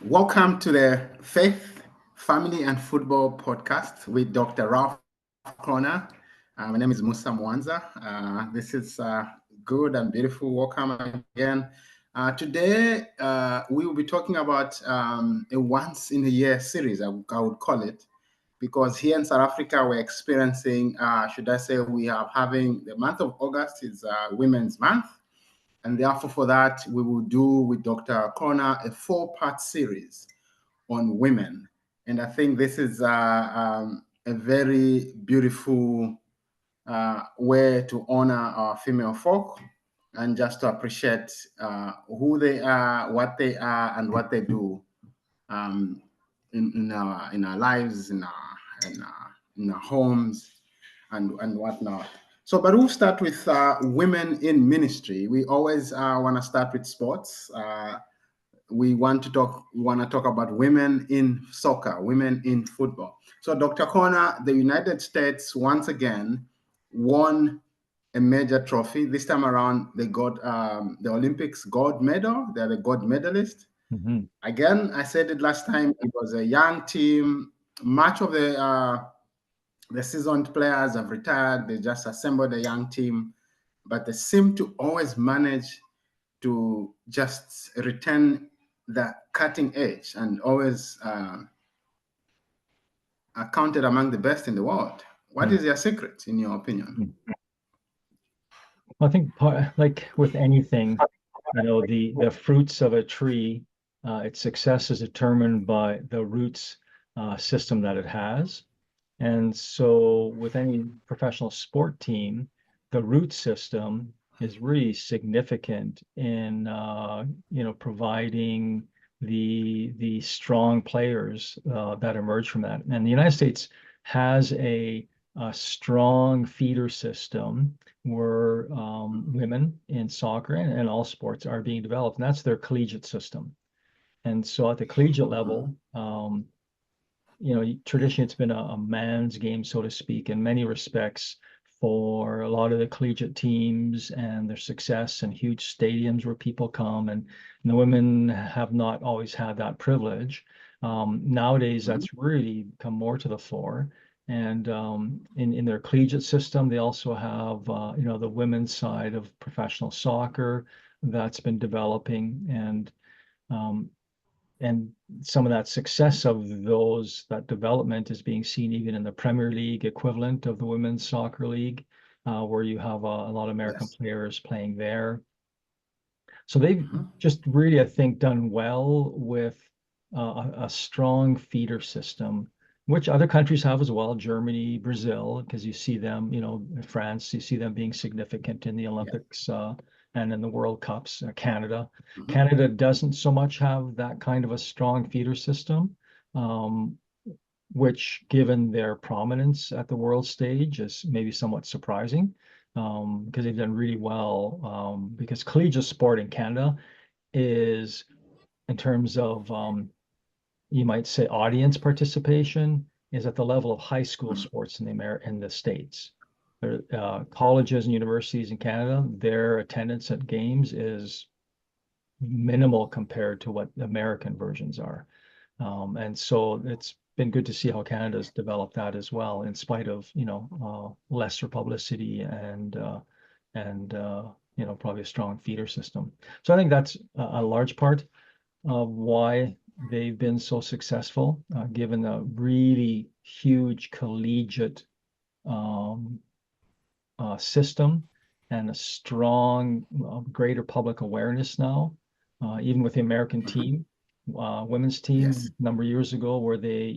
Welcome to the Faith, Family, and Football podcast with Dr. Ralph Corner. My name is Musa Mwanza. This is good and beautiful. Welcome again. Today, we will be talking about a once in a year series, I would call it, because here in South Africa, we're experiencing, should I say, we are having the month of August is Women's Month. And therefore, for that, we will do with Dr. Corner a 4-part series on women. And I think this is a very beautiful way to honor our female folk and just to appreciate who they are, and what they do um, in our lives, in our homes, and whatnot. So, but we'll start with women in ministry. We always want to start with sports. We want to talk about women in soccer, women in football. So, Dr. Corner, the United States once again won a major trophy. This time around, they got the Olympics gold medal. They're the gold medalist. Mm-hmm. Again, I said it last time. It was a young team. Much of the seasoned players have retired. They just assembled a young team, but they seem to always manage to just return the cutting edge and always are counted among the best in the world. What is their secret, in your opinion? I think like with anything, the fruits of a tree, its success is determined by the roots system that it has. And so with any professional sport team, the root system is really significant in providing the strong players that emerge from that. And the United States has a strong feeder system where women in soccer and all sports are being developed, and that's their collegiate system. And so at the collegiate level, traditionally it's been a man's game, so to speak, in many respects for a lot of the collegiate teams and their success and huge stadiums where people come. And the women have not always had that privilege. Nowadays, that's really come more to the fore. And in their collegiate system, they also have, the women's side of professional soccer that's been developing. And some of that success of that development is being seen even in the Premier League equivalent of the Women's Soccer League, where you have a lot of American players playing there. So they've just really, I think, done well with a strong feeder system, which other countries have as well, Germany, Brazil, because you see them, France, you see them being significant in the Olympics and in the World Cups. Canada. Canada doesn't so much have that kind of a strong feeder system, which, given their prominence at the world stage, is maybe somewhat surprising because they've done really well. Because collegiate sport in Canada is, in terms of, you might say, audience participation, is at the level of high school sports in the States. Colleges and universities in Canada, their attendance at games is minimal compared to what American versions are. And so it's been good to see how Canada's developed that as well, in spite of, lesser publicity and probably a strong feeder system. So I think that's a large part of why they've been so successful, given the really huge collegiate system and a strong, greater public awareness now, even with the American team, women's team, a number of years ago, where they,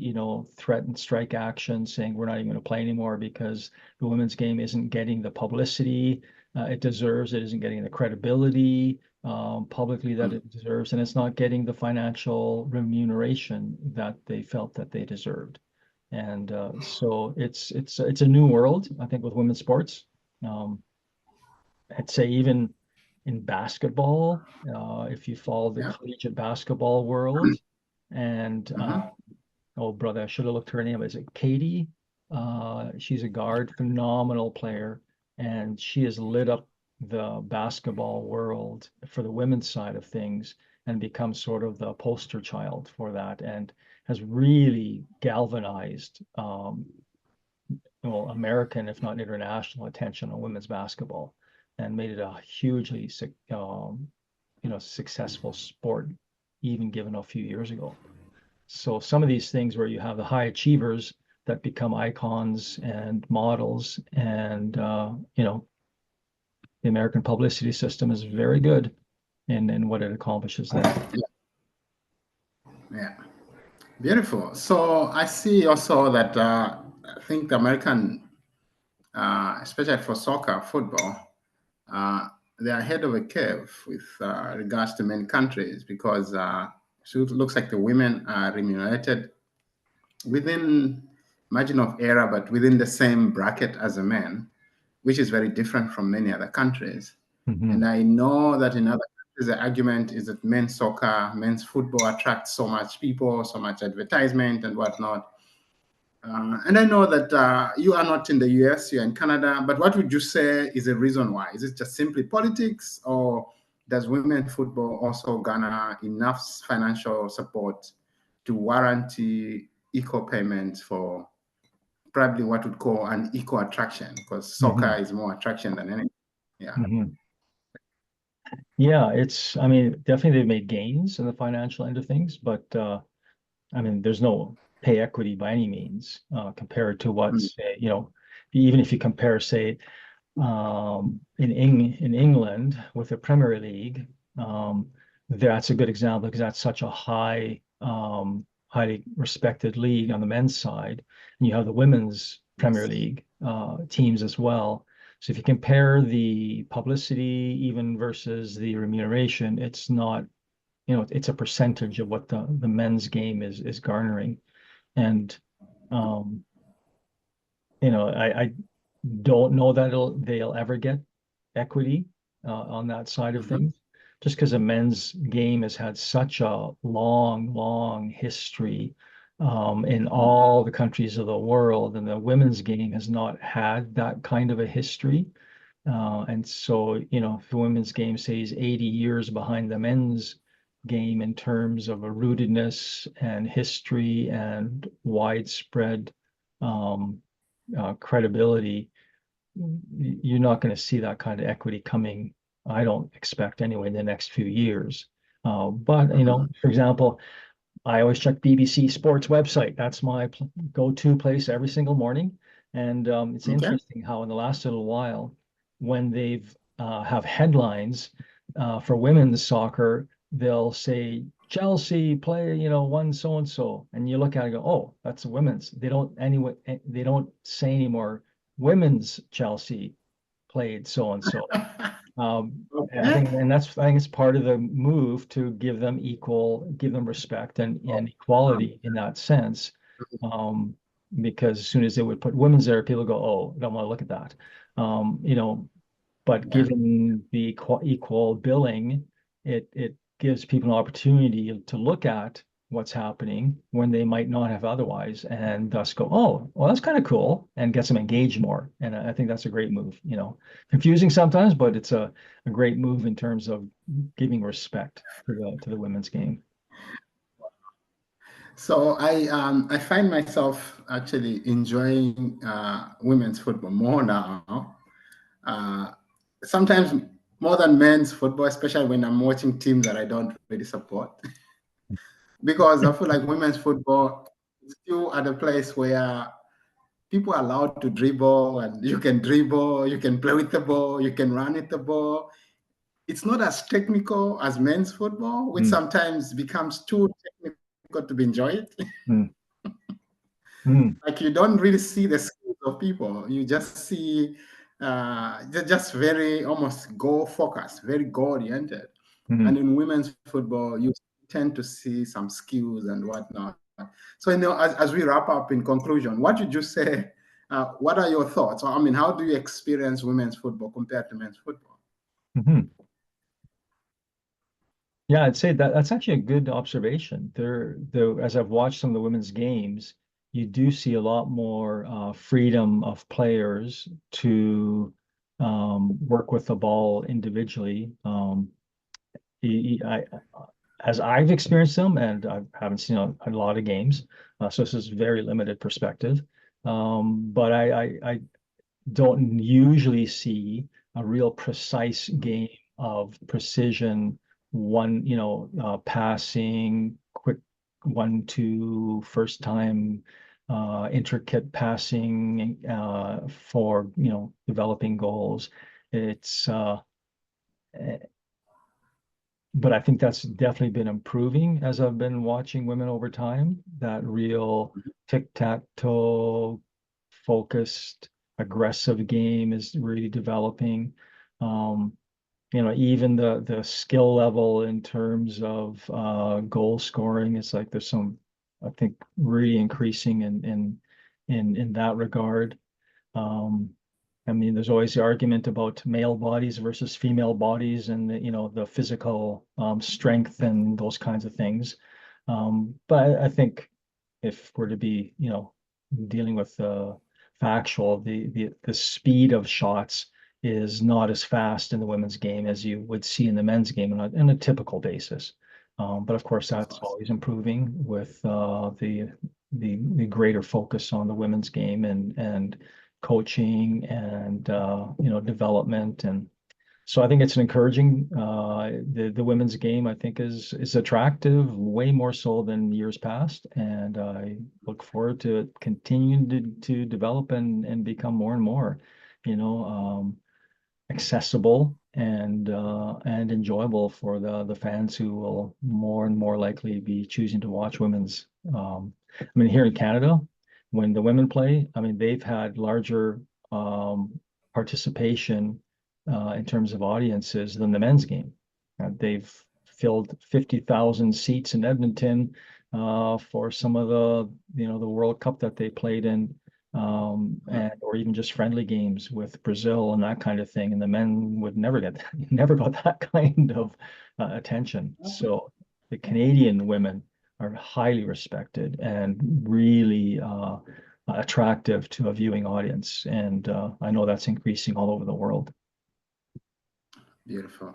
threatened strike action, saying we're not even going to play anymore because the women's game isn't getting the publicity it deserves, it isn't getting the credibility publicly that it deserves, and it's not getting the financial remuneration that they felt that they deserved. And so it's a new world, I think, with women's sports. I'd say even in basketball, if you follow the collegiate basketball world, and oh brother, I should have looked her name. Is it Katie? She's a guard, phenomenal player, and she has lit up the basketball world for the women's side of things and become sort of the poster child for that, and has really galvanized American, if not international, attention on women's basketball, and made it a hugely successful sport, even given a few years ago. So some of these things where you have the high achievers that become icons and models, and the American publicity system is very good in what it accomplishes there. Yeah, beautiful. So I see also that I think the American, especially for soccer, football, they are ahead of a curve with regards to many countries, because so it looks like the women are remunerated within margin of error, but within the same bracket as the men, which is very different from many other countries. Mhm. And I know that in other countries, the argument is that men's soccer, men's football attracts so much people, so much advertisement and whatnot. And I know that you are not in the US, you're in Canada, but what would you say is the reason why? Is it just simply politics, or does women's football also garner enough financial support to warrant equal payments for probably what we'd call an equal attraction? Because soccer is more attraction than anything. Yeah. Mhm. Yeah, I mean, definitely they've made gains in the financial end of things, but I mean, there's no pay equity by any means compared to what, say, even if you compare, say, in England with the Premier League, that's a good example because that's such a highly respected league on the men's side, and you have the women's Premier League teams as well. So if you compare the publicity even versus the remuneration, it's not, it's a percentage of what the men's game is garnering. And I don't know that they'll ever get equity on that side of things, just because the men's game has had such a long history in all the countries of the world, and the women's game has not had that kind of a history. And so, if the women's game, say, is 80 years behind the men's game in terms of a rootedness and history and widespread credibility, you're not going to see that kind of equity coming, I don't expect anyway, in the next few years. But, for example, I always check BBC Sports website. That's my go-to place every single morning. And it's interesting how in the last little while, when they've have headlines for women's soccer, they'll say Chelsea play, one so and so, and you look at it and go, oh, that's women's. They don't say anymore women's Chelsea played so and so. I think it's part of the move to give them respect and equality in that sense. Because as soon as they would put women's there, people go, oh, I don't want to look at that. But given the equal billing, it gives people an opportunity to look at what's happening when they might not have otherwise, and thus go, oh, well, that's kind of cool, and gets them engaged more. And I think that's a great move. Confusing sometimes, but it's a great move in terms of giving respect to the women's game. So I find myself actually enjoying women's football more now. Sometimes more than men's football, especially when I'm watching teams that I don't really support. Because I feel like women's football is still at a place where people are allowed to dribble, and you can dribble, you can play with the ball, you can run with the ball. It's not as technical as men's football, which sometimes becomes too technical to be enjoyed. Like you don't really see the skills of people. You just see just very almost goal focused, very goal oriented. And in women's football, you tend to see some skills and whatnot. So, as we wrap up, in conclusion, what would you say? What are your thoughts? I mean, how do you experience women's football compared to men's football? Yeah, I'd say that's actually a good observation. As I've watched some of the women's games, you do see a lot more freedom of players to work with the ball individually. I as I've experienced them, and I haven't seen a lot of games, so this is very limited perspective. But I don't usually see a real precise game of precision, passing, quick 1-2, first time, intricate passing for, developing goals. It's but I think that's definitely been improving as I've been watching women over time. That real tic-tac-toe focused, aggressive game is really developing. Even the skill level in terms of goal scoring is like there's some, I think, really increasing in that regard. I mean, there's always the argument about male bodies versus female bodies and the physical strength and those kinds of things. But I think if we're to be, dealing with factual, the speed of shots is not as fast in the women's game as you would see in the men's game on a typical basis. But of course, that's always improving with the greater focus on the women's game and coaching and development. And so I think it's an encouraging. The women's game, I think, is attractive, way more so than years past, and I look forward to it continuing to develop and become more and more, accessible and enjoyable for the fans who will more and more likely be choosing to watch women's. I mean, here in Canada, when the women play, I mean, they've had larger participation in terms of audiences than the men's game. They've filled 50,000 seats in Edmonton for some of the World Cup that they played in, or even just friendly games with Brazil and that kind of thing. And the men would never got that kind of attention. So the Canadian women are highly respected and really attractive to a viewing audience. And I know that's increasing all over the world. Beautiful.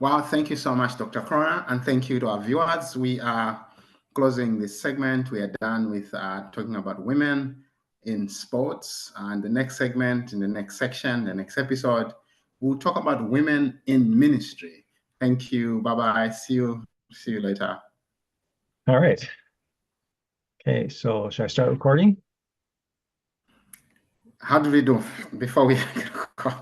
Well, thank you so much, Dr. Crona, and thank you to our viewers. We are closing this segment. We are done with talking about women in sports. And the next segment, in the next section, the next episode, we'll talk about women in ministry. Thank you. Bye-bye. See you later. All right. Okay, so should I start recording? How do we do before we cut?